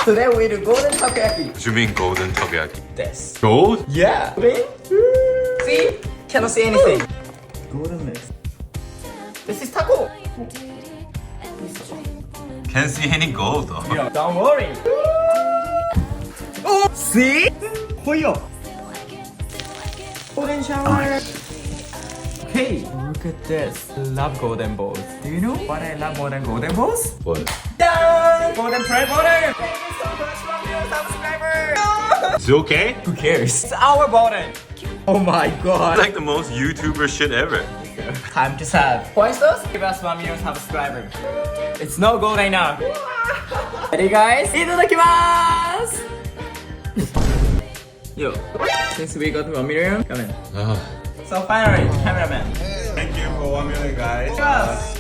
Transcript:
Today we do golden takoyaki. What you mean golden takoyaki? This. Gold? Yeah. Green? See? Cannot see anything. Golden mix. This is taco. Can't see any gold though. Yeah, don't worry. Oh, see? Hoyo. Golden shower. Hey, look at this. I love golden balls. Do you know what I love more than golden balls? What? Done! Golden pride button! Thank you so much for your subscriber! Is it okay? Who cares? It's our button! Oh my god! It's like the most YouTuber shit ever. Time to sub. Points give us 1 million subscriber. It's no goal right now. Ready guys? Itadakimasu! Yo, since we got 1 million, come in. So finally, cameraman. Thank you for 1 million guys. Yes.